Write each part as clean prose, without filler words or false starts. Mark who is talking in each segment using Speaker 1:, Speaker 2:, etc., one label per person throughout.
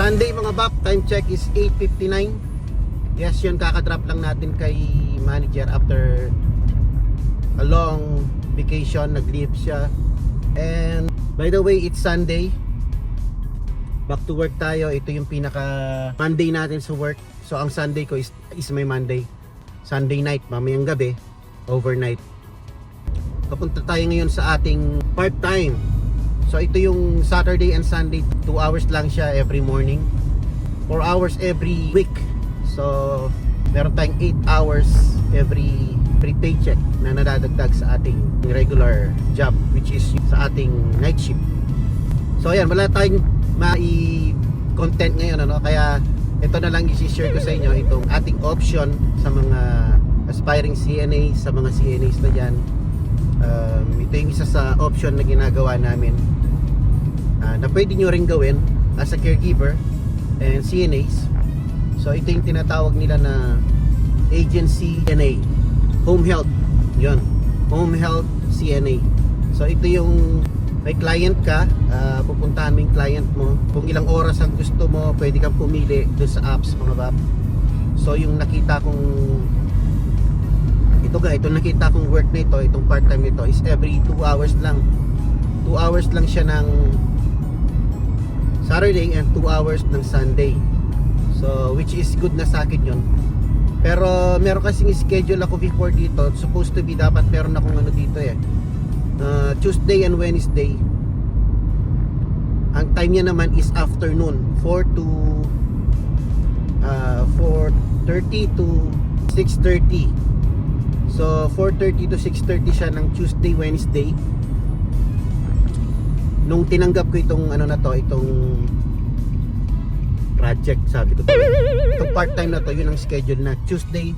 Speaker 1: Sunday mga bap, time check is 8:59. Yes, yun, kakadrop lang natin kay manager after a long vacation, nag-leave siya. And by the way, it's Sunday. Back to work tayo. Ito yung pinaka Monday natin sa work. So ang Sunday ko is my Monday. Sunday night, mamayang gabi, overnight. Papunta tayo ngayon sa ating part-time. So ito yung Saturday and Sunday, 2 hours lang siya every morning, 4 hours every week. So meron tayong 8 hours every paycheck na nadadagdag sa ating regular job, which is sa ating night shift. So ayan, wala tayong mai-content ngayon, ano? Kaya ito na lang i-share ko sa inyo, itong ating option sa mga aspiring CNA, sa mga CNAs na dyan. Ito yung isa sa option na ginagawa namin, na pwede nyo rin gawin as a caregiver and CNAs. So ito yung tinatawag nila na agency CNA, home health. Yun, home health CNA. So ito yung may client ka, pupuntahan mo yung client mo, kung ilang oras ang gusto mo, pwede kang pumili doon sa apps mga bab. So yung nakita kong itong nakita kong work na ito, itong part-time nito is every 2 hours lang. 2 hours lang siya ng Saturday and 2 hours ng Sunday. So which is good na sa akin yun. Pero meron kasing schedule ako before dito. Supposed to be, dapat meron akong ano dito Tuesday and Wednesday. Ang time niya naman is afternoon, 4:30 to 6:30. So 4:30 to 6:30 siya ng Tuesday, Wednesday. Nung tinanggap ko itong itong project, sabi ko itong part-time na to, yun ang schedule na Tuesday,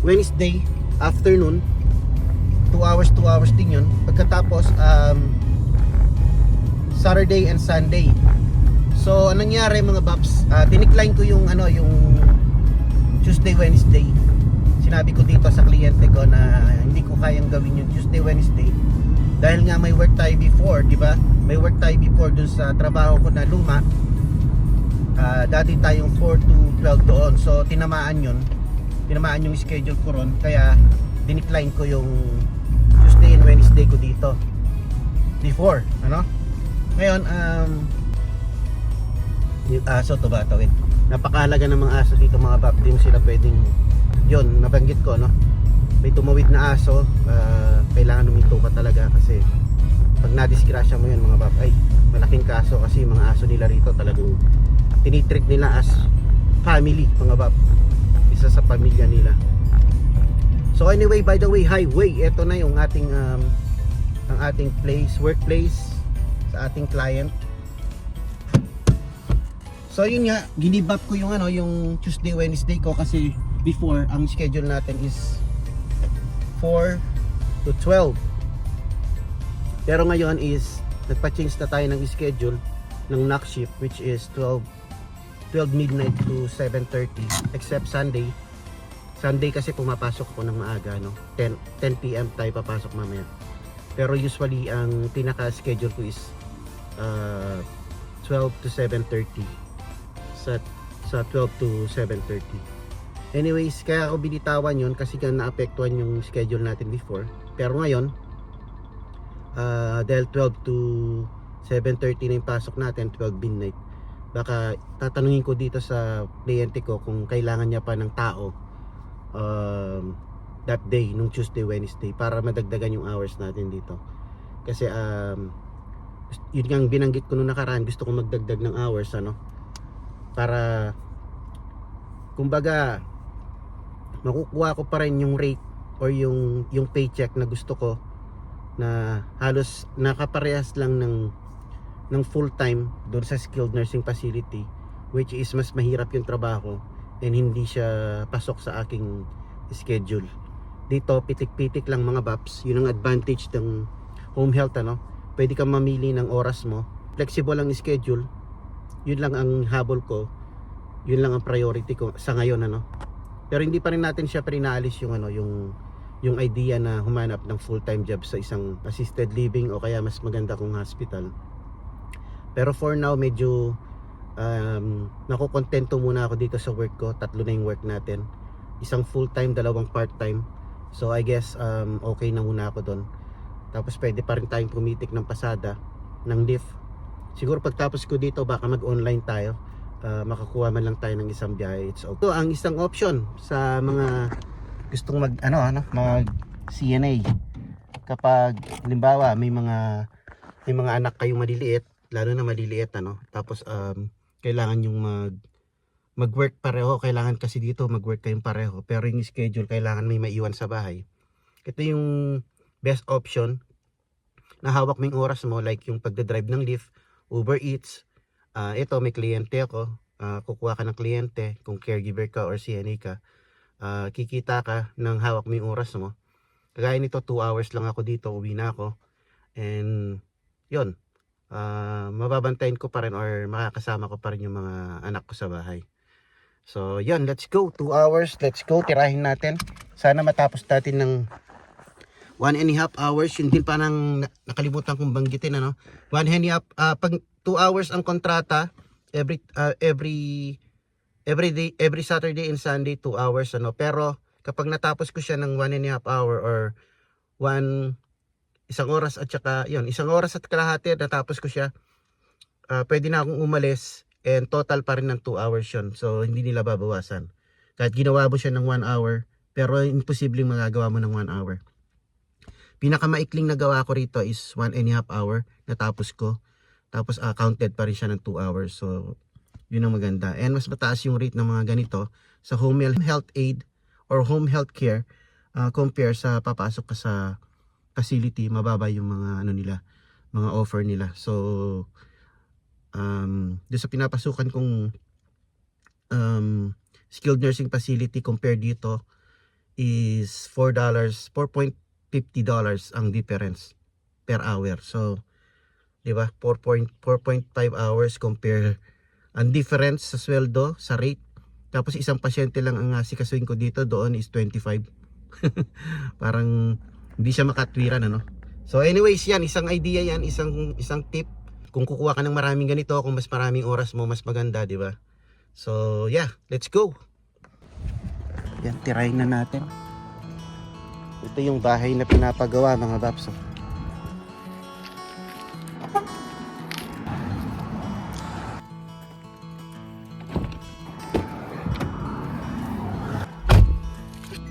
Speaker 1: Wednesday afternoon, 2 hours din yun. Pagkatapos Saturday and Sunday. So anong nangyari mga babs, dinicline ko yung yung Tuesday, Wednesday. Sinabi ko dito sa kliyente ko na hindi ko kayang gawin yung Tuesday, Wednesday dahil nga may work tayo before, di ba? May work tayo before dun sa trabaho ko na luma. Dati tayong 4 to 12 doon. So tinamaan yung schedule ko ron. Kaya dinicline ko yung Tuesday and Wednesday ko dito before, ngayon yung aso to ba tawid, napakahalaga ng mga aso dito mga bab. Di mo sila pwedeng, yun nabanggit ko, may tumawid na aso, kailangan huminto ka talaga kasi pag nadisgrasya mo yun mga bab, ay malaking kaso kasi mga aso nila rito talagang tinitreat nila as family mga bab, isa sa pamilya nila. So anyway, by the way, highway, ito na yung ating ang ating workplace sa ating client. So yun nga, ginibap ko yung yung Tuesday, Wednesday ko kasi before ang schedule natin is 4 to 12. Pero ngayon is nagpa-change na tayo ng schedule ng knock shift, which is 12 midnight to 7:30 except Sunday. Sunday kasi pumapasok ko ng maaga, 10 PM tayo papasok mamaya. Pero usually ang pinaka-schedule ko is 12 to 7:30. Sa 12 to 7:30. Anyways, kaya ako binitawan yun kasi naapektuhan yung schedule natin before. Pero ngayon, dahil 12 to 7:30 na yung pasok natin, 12 midnight, baka tatanungin ko dito sa kliyente ko kung kailangan niya pa ng tao that day, nung Tuesday, Wednesday, para madagdagan yung hours natin dito. Kasi yun nga binanggit ko nung nakaraan, gusto ko magdagdag ng hours, para kumbaga makukuha ko pa rin yung rate or yung paycheck na gusto ko, na halos nakaparehas lang ng full time doon sa skilled nursing facility, which is mas mahirap yung trabaho and hindi siya pasok sa aking schedule. Dito pitik-pitik lang mga babs. Yun ang advantage ng home health, pwede kang mamili ng oras mo, flexible ang schedule. Yun lang ang habol ko, yun lang ang priority ko sa ngayon, pero hindi pa rin natin siya pinaalis yung idea na humanap ng full-time job sa isang assisted living o kaya mas maganda kung hospital. Pero for now medyo nakukontento muna ako dito sa work ko. 3 na yung work natin, isang full time, 2 part time. So I guess okay na muna ako doon. Tapos pwede pa rin tayong pumitik ng pasada ng lift. Siguro pagtapos ko dito baka mag online tayo, makakuha man lang tayo ng isang biyahe. It's okay. So ang isang option sa mga gustong mag mag CNA, kapag halimbawa may mga anak kayong maliliit, lalo na maliliit tapos kailangan yung mag-work pareho. Kailangan kasi dito mag-work kayong pareho, pero yung schedule kailangan may maiwan sa bahay. Ito yung best option na hawak mo yung oras mo, like yung pagdadrive ng Lyft, Uber Eats. Ito may kliyente ako, kukuha ka ng kliyente kung caregiver ka or CNA ka. Kikita ka ng hawak mo yung oras mo. Kagaya nito, 2 hours lang ako dito, uwi na ako. And yun, mababantayan ko pa rin or makakasama ko pa rin yung mga anak ko sa bahay. So yun, let's go. 2 hours, let's go. Tirahin natin. Sana matapos natin ng 1.5 hours. Yun din pa nang nakalimutan kong banggitin 1.5 pag 2 hours ang kontrata, every day, every Saturday and Sunday 2 hours pero kapag natapos ko siya ng 1.5 hour or isang oras at saka yun, 1 oras at kalahati natapos ko siya, pwede na akong umalis, and total pa rin ng 2 hours yun. So hindi nila babawasan kahit ginawa mo siya ng 1 hour, pero imposibleng magagawa mo ng 1 hour. Pinakamaikling na gawa ko rito is 1.5 hour natapos ko, tapos counted pa rin siya ng 2 hours. So yun ang maganda, and mas mataas yung rate ng mga ganito sa home health aid or home health care compare sa papasok ka sa facility. Mababa yung mga nila, mga offer nila. So doon sa pinapasukan kong skilled nursing facility, compare dito is $4.50 ang difference per hour. So di ba, 4.5 hours compare ang difference sa sweldo, sa rate. Tapos isang pasyente lang ang asikasuhin ko dito, doon is 25. Parang hindi siya makatwiran So anyways, yan isang idea, yan isang tip. Kung kukuha ka ng maraming ganito, kung mas maraming oras mo, mas maganda, di ba? So yeah, let's go. Yan, tirahin na natin. Ito yung bahay na pinapagawa, mga babs.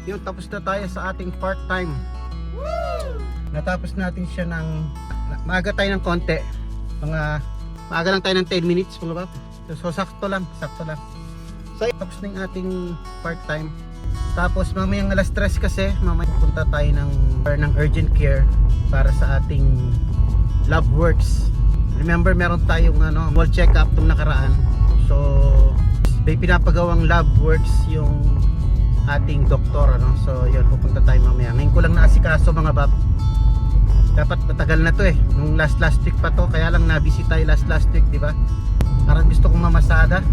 Speaker 1: Yun, tapos na tayo sa ating part-time. Natapos natin siya ng maaga tayo ng konti. Maaga lang tayo ng 10 minutes, mga bab. So sakto lang. So tapos na yung ating part-time. Tapos mamayang alas 3 kasi, mamaya punta tayo ng urgent care para sa ating lab works. Remember, meron tayong wall check-up nung nakaraan. So may pinapagawang lab works yung ating doktor So yun, pupunta tayo mamaya. Ngayon ko lang naasikaso, mga bab. Dapat matagal na to nung last week pa to, kaya lang na-busy tayo last week, di ba? Parang gusto kong mamasada.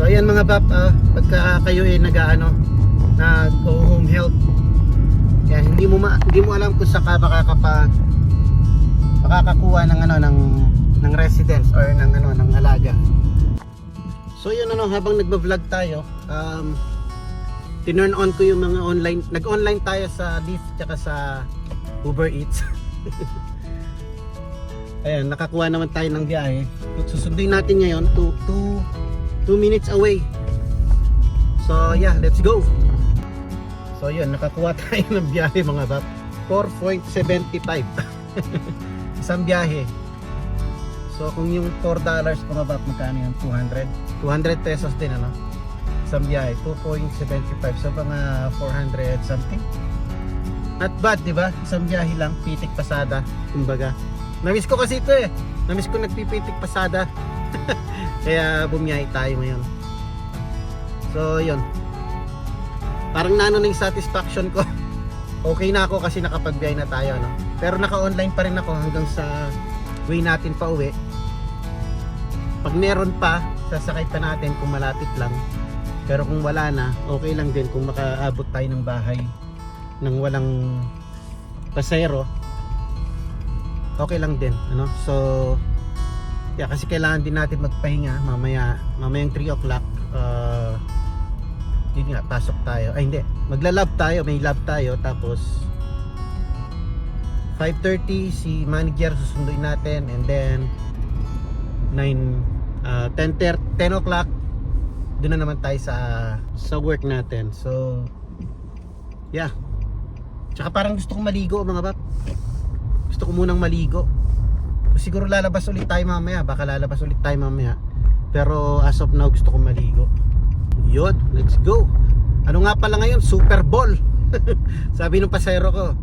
Speaker 1: So ayan, mga bab, pagka kayo nag-home health, yan, hindi mo alam kung saka makakakuha ng residence or ng alaga. So yun, habang nagba-vlog tayo, tinurn on ko yung mga nag-online tayo sa Lyft tsaka sa Uber Eats. Ayan, nakakuha naman tayo ng biyahe. Susunduin natin ngayon 2 minutes away. So yeah, let's go. So yun, nakakuha tayo ng biyahe, mga bab. 4.75 isang biyahe. So kung yung $4 mga bab, magkano yun? 200 pesos din isang biyahe, 2.75. So mga 400 something. Not bad, di ba? Isang biyahe lang, pitik pasada, kumbaga. Namiss ko kasi ito Namiss ko nagpipitik pasada. Kaya bumiyahe tayo ngayon. So yun, parang na yung satisfaction ko. Okay na ako kasi nakapagbiyahe na tayo Pero naka-online pa rin ako hanggang sa way natin pa uwi. Pag meron pa, sasakay pa natin kung malapit lang. Pero kung wala na, okay lang din kung makaabot tayo ng bahay nang walang pasahero. Okay lang din, So Yeah, kasi kailangan din natin magpahinga mamayang 3 o'clock. Yun nga, pasok tayo. Ay hindi, magla-lab tayo, may lab tayo. Tapos 5:30 si manager susunduin natin, and then 10 o'clock doon na naman tayo sa work natin. So yeah, tsaka parang gusto kong maligo mga bap. Gusto ko munang maligo. Siguro lalabas ulit tayo mamaya, pero as of now gusto kong maligo. Yun, let's go. Ano nga pala ngayon? Super Bowl. Sabi ng pasahero ko,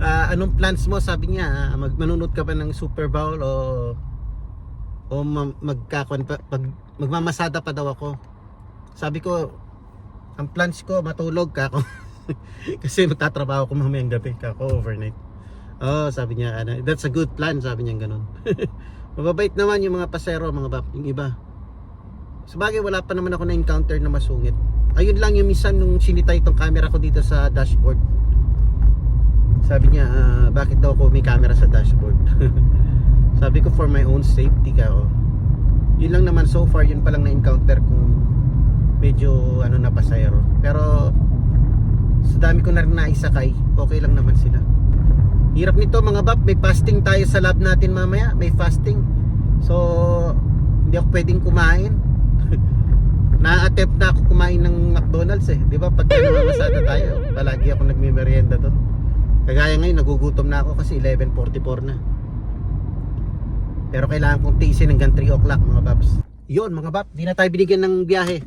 Speaker 1: anong plans mo? Sabi niya, manunod ka ba ng Super Bowl o magmamasada pa daw ako. Sabi ko, ang plans ko matulog ka ako. Kasi magtatrabaho ko mamayang gabi kako overnight. Oh, sabi niya, that's a good plan, sabi niya ganun. Mababait naman yung mga pasero, mga bap, yung iba. Sabagay, wala pa naman ako na-encounter na masungit. Ayun lang yung minsan nung sinitay itong camera ko dito sa dashboard. Sabi niya, bakit daw ako may camera sa dashboard? Sabi ko, for my own safety ka. Oh. Yun lang naman so far, yun palang na-encounter kung medyo na pasero. Pero sa dami ko na rin naisakay, okay lang naman sila. Hirap nito mga bap, may fasting tayo sa lab natin mamaya, may fasting. So hindi ako pwedeng kumain. Na-attempt na ako kumain ng McDonald's eh. Di ba pag namamasada tayo, palagi ako nagme-merienda doon. Kagaya ngayon, nagugutom na ako kasi 11:44 na. Pero kailangan kong tiisin hanggang 3 o'clock mga baps. Yun mga bap, di na tayo binigyan ng biyahe.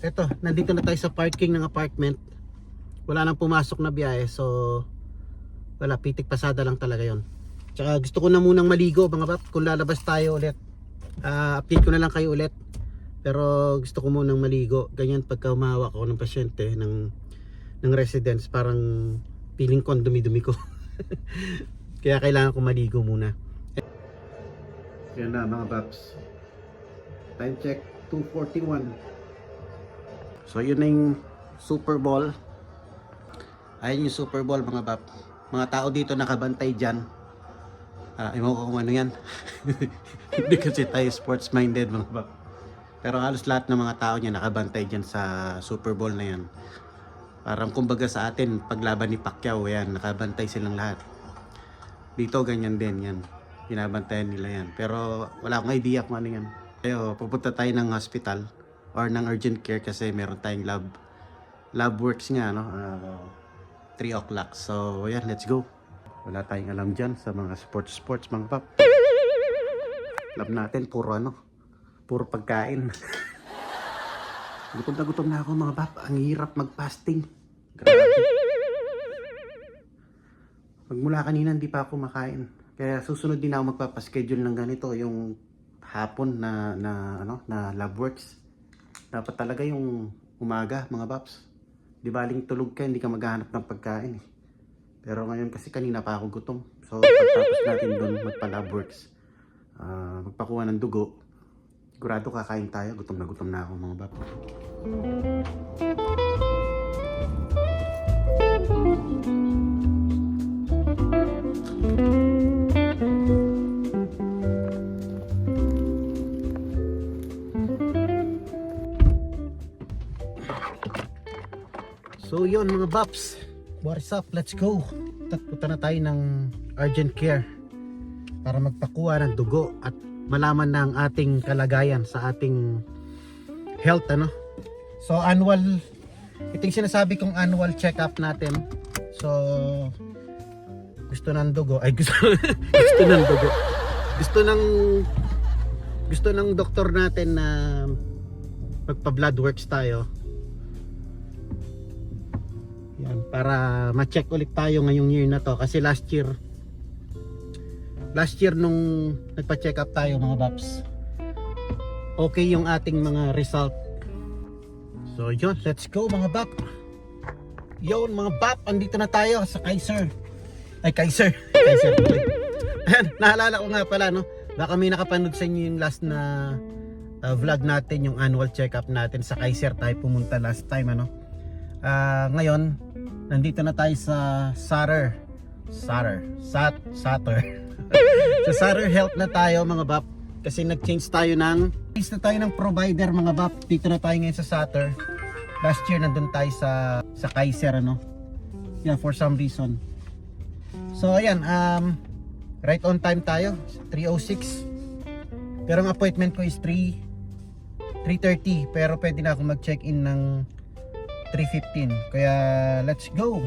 Speaker 1: Eto, nandito na tayo sa parking ng apartment. Wala nang pumasok na biyahe, so wala, pitik pasada lang talaga yon. Tsaka gusto ko na munang maligo mga bap. Kung lalabas tayo ulit, update ko na lang kayo ulit. Pero gusto ko munang maligo. Ganyan pagka humahawak ako ng pasyente ng residence, parang feeling ko ang dumi-dumi ko. Kaya kailangan ko maligo muna. Yan na mga baps, time check 2:41. So yun na yung Super Bowl. Ayun yung Super Bowl mga bap. Mga tao dito nakabantay dyan. Ewan ko kung ano yan. Hindi kasi tayo sports minded mga bap. Pero halos lahat ng mga tao niya nakabantay dyan sa Super Bowl na yan. Parang kumbaga sa atin, paglaban ni Pacquiao, yan, nakabantay silang lahat. Dito ganyan din yan. Binabantayan nila yan. Pero wala akong idea kung ano yan. Kaya pupunta tayo ng hospital or ng urgent care kasi meron tayong lab works nga, no? 3 o'clock. So yan, let's go. Wala tayong alam dyan sa mga sports mga pap. Lab natin puro pagkain. Gutom na ako mga pap. Ang hirap mag-fasting. Grabe. Magmula kanina hindi pa ako makain. Kaya susunod din ako magpapaschedule ng ganito, yung hapon na lab works. Dapat talaga yung umaga mga paps. Di baling tulog ka, hindi ka maghahanap ng pagkain eh. Pero ngayon kasi kanina pa ako gutom. So pagtapos natin doon magpa-lab works, magpakuha ng dugo, sigurado kakain tayo. Gutom na ako mga paps. So yun mga baps, what's up, let's go. Punta na tayo ng urgent care para magpakuha ng dugo at malaman na ang ating kalagayan sa ating health So ito yung sinasabi kong annual check-up natin. So gusto ng dugo, gusto ng doktor natin na magpa-blood works tayo. Yan, para ma-check ulit tayo ngayong year na to kasi last year nung nagpa-check up tayo mga baps, okay yung ating mga result. So yun, let's go mga bap. Yun mga bap, andito na tayo sa Kaiser. Kaiser. Ayan, naalala ko nga pala baka may nakapanood sa inyo yung last na vlog natin, yung annual check up natin sa Kaiser tayo pumunta last time Ngayon nandito na tayo sa Sutter. Sa Sutter Health na tayo mga bap. Kasi nag-change tayo ng provider mga bap. Dito na tayo ngayon sa Sutter. Last year nandun tayo sa Kaiser ano. Yeah, for some reason. So ayan, right on time tayo, 3:06. Pero ang appointment ko is 3:30. Pero pwede na ako mag-check-in ng 3:15. Kaya let's go.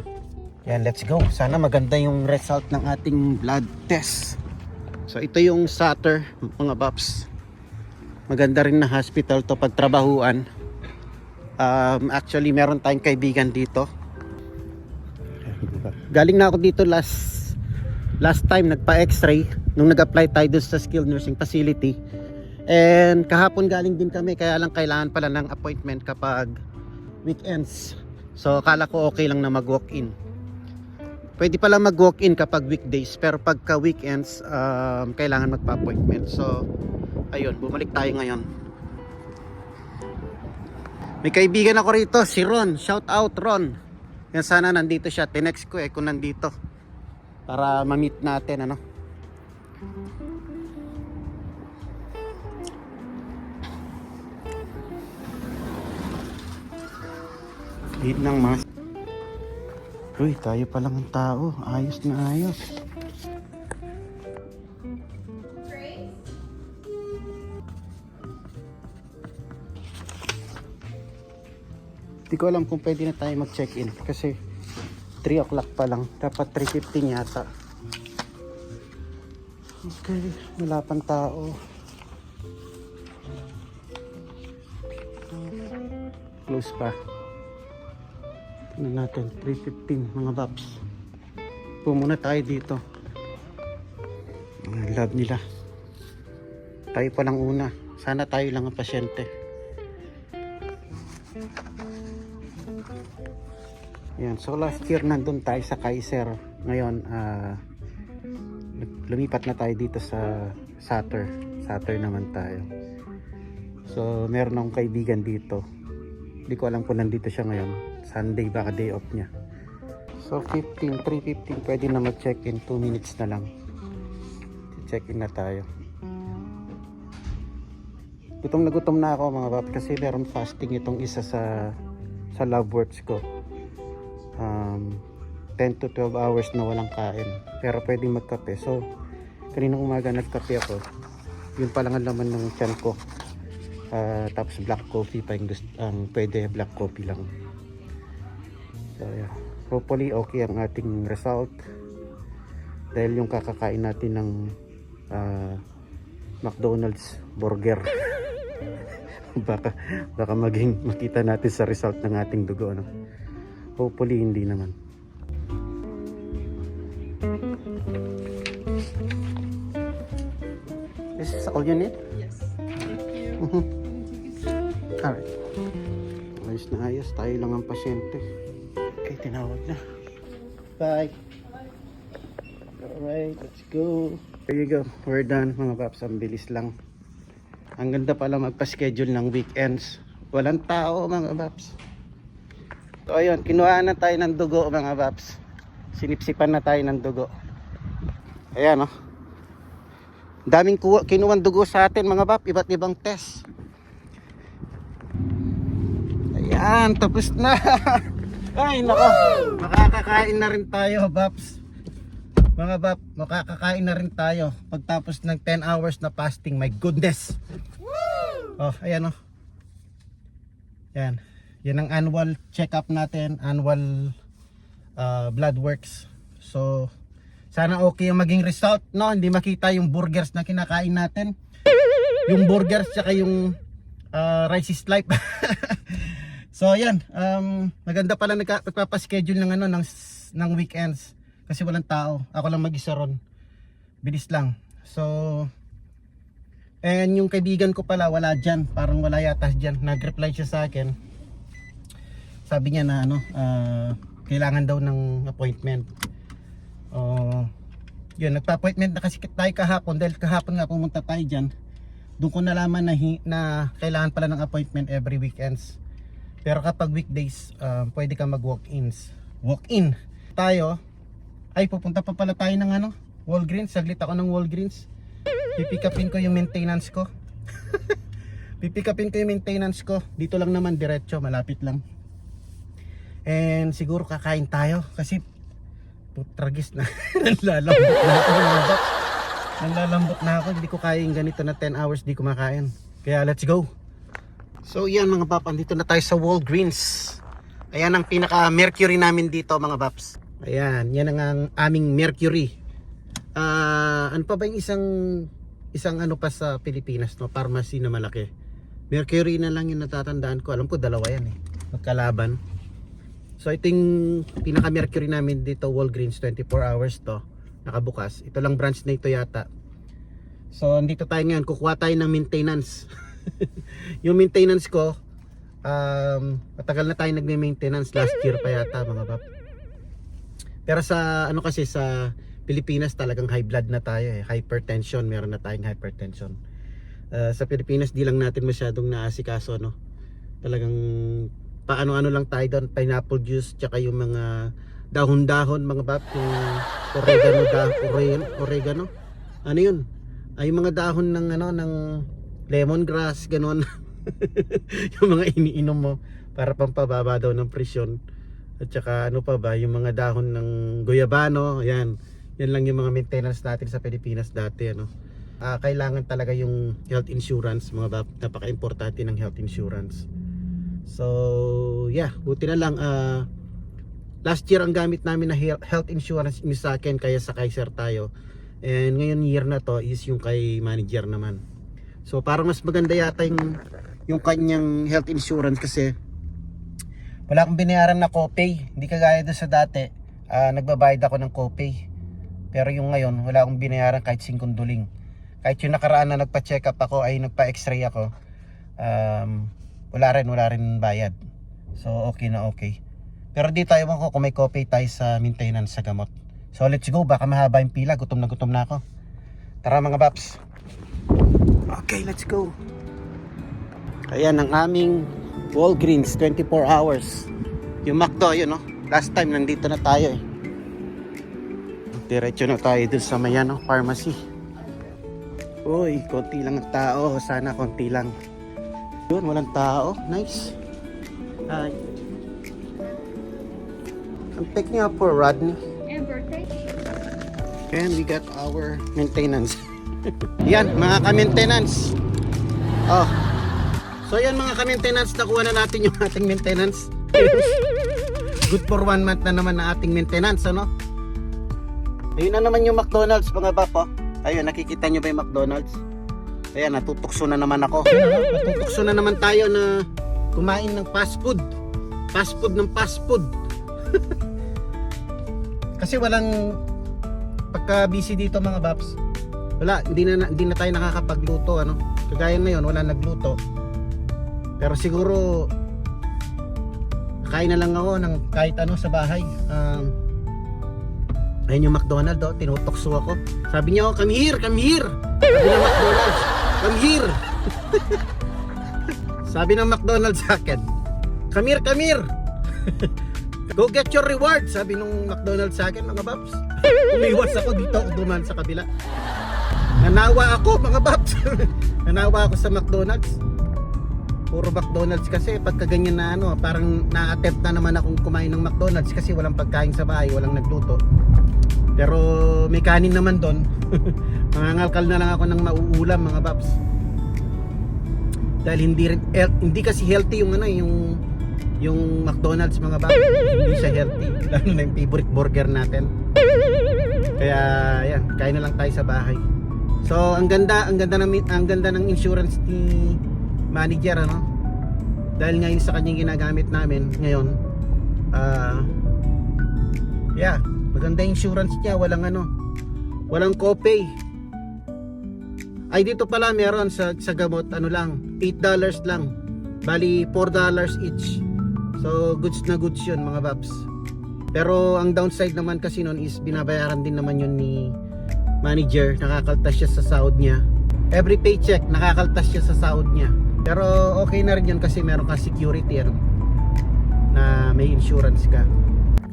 Speaker 1: Yan, let's go. Sana maganda yung result ng ating blood test. So ito yung Sutter mga paps. Maganda rin na hospital to pagtrabahuan. Actually meron tayong kaibigan dito. Galing na ako dito last time nagpa x-ray nung nag-apply tayo doon sa skilled nursing facility. And kahapon galing din kami, kaya lang kailangan pala ng appointment kapag weekends. So akala ko okay lang na mag-walk-in. Pwede pala mag-walk-in kapag weekdays, pero pagka weekends kailangan magpa-appointment. So ayun, bumalik tayo ngayon. May kaibigan ako rito, si Ron. Shout out Ron. Yan, sana nandito siya. Tinext ko kung nandito para ma-meet natin ano. Hit ng mask. Uy, tayo pa lang ang tao. Ayos na ayos. Hindi ko alam kung pwede na tayo mag-check-in kasi 3 o'clock pa lang. Dapat 3:15 yata. Okay, wala pang tao. Close pa. Tingnan natin, 3:15 mga paps. Pumuna tayo dito. Ang love nila. Tayo pa lang una. Sana tayo lang ang pasyente. Yan, so last year nandun tayo sa Kaiser. Ngayon, lumipat na tayo dito sa Sutter. Sutter naman tayo. So, meron akong kaibigan dito. Hindi ko alam kung nandito siya ngayon. Sunday, baka day off niya. So, 3:15, pwede na mag-check-in. 2 minutes na lang. Check-in na tayo. Gutom na ako mga bab, kasi meron fasting itong isa sa love works ko. 10 to 12 hours na walang kain, pero pwedeng magkape. So kaninang umaga nagkape ako, yun pa lang ang laman ng tiyan ko. Tapos black coffee pa yung pwede, black coffee lang. So yeah, hopefully okay ang ating result, dahil yung kakakain natin ng McDonald's burger baka maging makita natin sa result ng ating dugo, no? Hopefully hindi naman. This is all you need?
Speaker 2: Yes. Thank you.
Speaker 1: Alright. Ayos na ayos. Tayo lang ang pasyente. Okay, tinawag na. Bye. Alright, let's go. There you go. We're done mga paps. Ang bilis lang. Ang ganda pala magpa-schedule ng weekends. Walang tao mga paps. So ayun, kinuha na tayo ng dugo mga paps. Sinipsipan na tayo ng dugo. Ayan, oh. Daming kinuwang dugo sa atin mga bab, iba't ibang test. Ayan, tapos na. Ay nako, makakakain na rin tayo babs. Mga bab, makakakain na rin tayo pagtapos ng 10 hours na fasting. My goodness. Oh, ayan oh. Yan. Yan ang annual check-up natin, annual blood works. So sana okay yung maging result, no? Hindi makita yung burgers na kinakain natin. Yung burgers tsaka yung rice is life. So ayan, maganda pala nagpapaschedule ng ano ng weekends kasi walang tao. Ako lang mag-isa ron. Bilis lang. So and yung kaibigan ko pala wala diyan, parang wala yata diyan. Nag-reply siya sa akin. Sabi niya na ano, kailangan daw ng appointment. Yun, nagpa-appointment na kasi tayo kahapon, dahil kahapon nga pumunta tayo dyan. Doon ko nalaman na kailangan pala ng appointment every weekends. Pero kapag weekdays, pwede ka mag-walk-ins. Walk-in tayo. Ay, pupunta pa pala tayo ng ano, Walgreens, saglit ako ng Walgreens. Pipikapin ko yung maintenance ko. Dito lang naman, diretso, malapit lang. And siguro kakain tayo kasi putragis na. Nanlalambot na ako. Hindi ko kaya yung ganito na 10 hours di kumakain. Kaya let's go. So yan mga paps, andito na tayo sa Walgreens. Ayan ang pinaka Mercury namin dito mga paps. Ayan, yan ang aming Mercury. Ano pa ba yung isang ano pa sa Pilipinas, no? Pharmacy na malaki. Mercury na lang yung natatandaan ko. Alam ko dalawa yan eh. Magkalaban. So ito yung pinaka Mercury namin dito, Walgreens, 24 hours to. Nakabukas. Ito lang branch na ito yata. So andito tayo ngayon, kukuha tayo ng maintenance. Yung maintenance ko, matagal na tayo nagme-maintenance, last year pa yata mga pap. Pero sa ano kasi sa Pilipinas talagang high blood na tayo eh. Hypertension, meron na tayong hypertension. Sa Pilipinas di lang natin masyadong naasikaso, no. Talagang paano-ano lang tayo doon, pineapple juice tsaka yung mga dahon-dahon mga pap, yung oregano. Ano yun? Ay yung mga dahon ng ano ng lemongrass, ganoon. Yung mga iniinom mo para pampababa daw ng presyon. At saka ano pa ba, yung mga dahon ng goyabano, yan. Yan lang yung mga maintenance natin sa Pilipinas dati, ano. Kailangan talaga yung health insurance, mga bab, napaka-importante ng health insurance. So, yeah, buti na lang last year ang gamit namin na health insurance yung sa akin, kaya sa Kaiser tayo. And ngayon year na to is yung kay manager naman. So, parang mas maganda yata yung kanyang health insurance kasi wala akong binayaran na copay. Hindi kagaya doon sa dati, nagbabayad ako ng copay. Pero yung ngayon, wala akong binayaran kahit 5 duling. Kahit yung nakaraan na nagpa-check up ako ay nagpa-x-ray ako, wala rin bayad. So okay na okay. Pero di tayo ko kung may copay tayo sa maintenance sa gamot. So let's go, baka mahaba yung pila, gutom na ako. Tara mga paps. Okay, let's go. Ayan ang aming Walgreens, 24 hours. Yung McDo, yun no. Last time nandito na tayo eh. Diretso na tayo dun sa may ano, pharmacy. Uy, konti lang ang tao. Sana konti lang. Yun, walang tao. Nice. Hi. I'm picking up for Rodney.
Speaker 2: And birthday?
Speaker 1: And we got our maintenance. Yan, mga ka-maintenance. Oh. So yan mga ka-maintenance, nakuha na natin yung ating maintenance. Good for 1 month na naman na ating maintenance, ano? Ayun na naman yung McDonald's mga papo. Ayun, nakikita nyo ba yung McDonald's? Ayan, natutukso na naman ako. Natutukso na naman tayo na kumain ng fast food. Fast food ng fast food. Kasi walang pagka busy dito mga paps. Wala, hindi na tayo nakakapagluto, ano. Kagaya ngayon, wala nagluto. Pero siguro kain na lang ako ng kahit ano sa bahay. Ayun yung McDonald's, tinutokso ako. Sabi niya, come here. Sabi ng McDonald's, come here. Sabi ng McDonald's sa akin, come here. Go get your reward, sabi nung McDonald's sa akin mga paps. Umiwas ako dito, duman sa kabila. Nanawa ako mga paps. Nanawa ako sa McDonald's. Puro McDonald's kasi pagka ganyan na ano, parang na-attempt na naman akong kumain ng McDonald's kasi walang pagkain sa bahay, walang nagluto. Pero may kanin naman doon. Mangangalkal na lang ako ng mauulam mga paps. Dahil hindi kasi healthy yung ano, yung McDonald's mga paps. Hindi siya healthy. Lalo na yung favorite burger natin. Kaya yan, kain na lang tayo sa bahay. So ang ganda ng insurance ni manager, ano? Dahil ngayon sa kanyang ginagamit namin ngayon, yeah, maganda insurance niya, walang copay. Ay dito pala meron sa gamot, ano lang, $8 lang. Bali $4 each. So goods na goods yun mga paps. Pero ang downside naman kasi nun is binabayaran din naman yun ni manager. Nakakaltas siya sa sahod niya. Every paycheck nakakaltas siya sa sahod niya. Pero okay na rin yun kasi meron ka security, ano, na may insurance ka.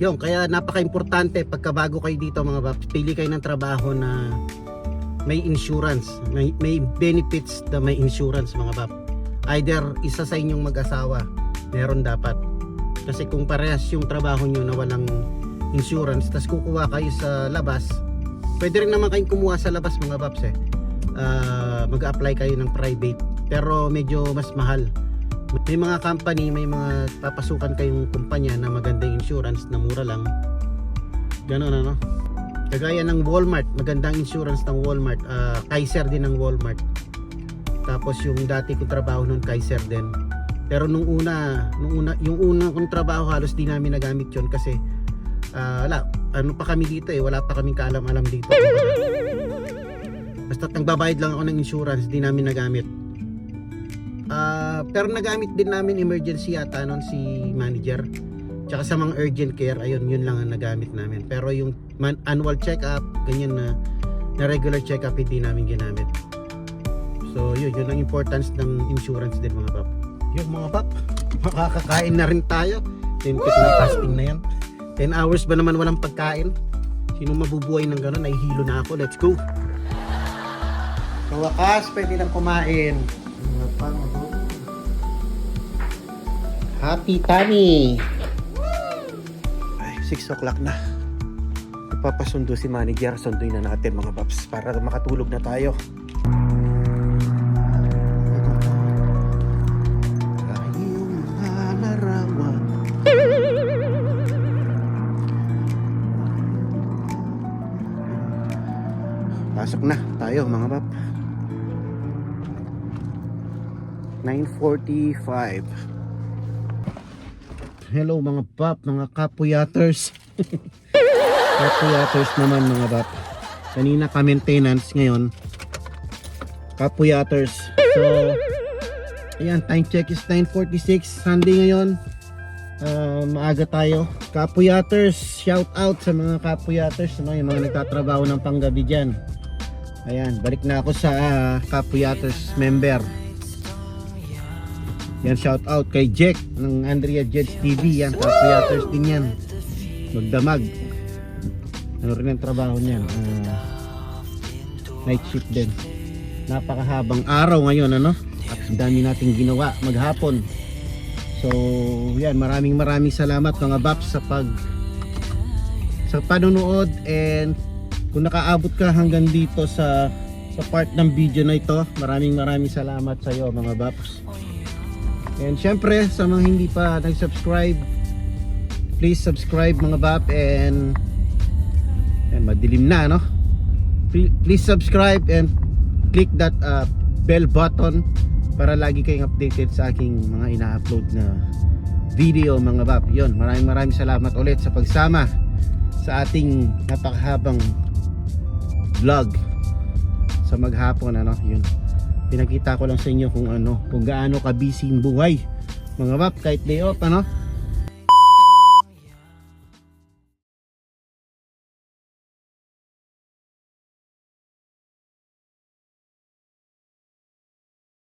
Speaker 1: Yun, kaya napaka-importante pagka bago kayo dito mga paps, pili kayo ng trabaho na may insurance, may benefits na may insurance mga paps. Either isa sa inyong mag-asawa, meron dapat. Kasi kung parehas yung trabaho nyo na walang insurance, tas kukuha kayo sa labas, pwede rin naman kayong kumuha sa labas mga paps mag-apply kayo ng private, pero medyo mas mahal. May mga company, may mga papasukan kayong kumpanya na magandang insurance na mura lang. Ganon ano. Kagaya ng Walmart, magandang insurance ng Walmart. Kaiser din ng Walmart. Tapos yung dati kong trabaho nun, Kaiser din. Pero yung una kong trabaho halos di namin nagamit yon kasi ano pa kami dito wala pa kaming kaalam-alam dito. Basta nagbabayad lang ako ng insurance, di namin nagamit. Pero nagamit din namin emergency yata nun si manager. Tsaka sa mga urgent care, ayun, yun lang ang nagamit namin. Pero yung annual check-up, ganyan na regular check-up, hindi namin ginamit. So yun ang importance ng insurance din mga pap. Yung mga pap, makakakain na rin tayo. Limpit na fasting na yan. 10 hours ba naman walang pagkain? Sino mabubuhay ng gano'n? Nahihilo na ako. Let's go! Sa wakas, pwede lang kumain. Happy tummy! Ay, 6 o'clock na. Ipapasundo si manager. Sunduin na natin mga paps para makatulog na tayo. Kayong mga larawan. Pasok na tayo mga pap. 9:45. Hello mga pap, mga kapuyaters. Kapuyaters naman mga pap. Kanina ka maintenance, ngayon kapuyaters. So ayan, time check is 9:46. Sunday ngayon. Maaga tayo. Kapuyaters, shout out sa mga kapuyaters, yung mga nagtatrabaho ng panggabi dyan. Ayan, balik na ako sa Kapuyaters member. Yan, shout out kay Jack ng Andrea Jeds TV. Yan, Kapuyaters din yan. Magdamag. Ano rin ang trabaho niyan? Night shift din. Napakahabang araw ngayon, ano? At dami nating ginawa maghapon. So, yan, maraming salamat mga Baps sa panonood, and kung nakaabot ka hanggang dito sa part ng video na ito, maraming salamat sa iyo mga Baps. And syempre sa mga hindi pa nag-subscribe, please subscribe mga Bap, and madilim na, no? Please subscribe and click that bell button para lagi kayong updated sa aking mga ina-upload na video mga Bap. Yun, maraming salamat ulit sa pagsama sa ating napakahabang vlog sa maghapon, ano? Yun, pinakita ko lang sa inyo kung gaano ka busy ang buhay mga Bap, kahit day off, ano?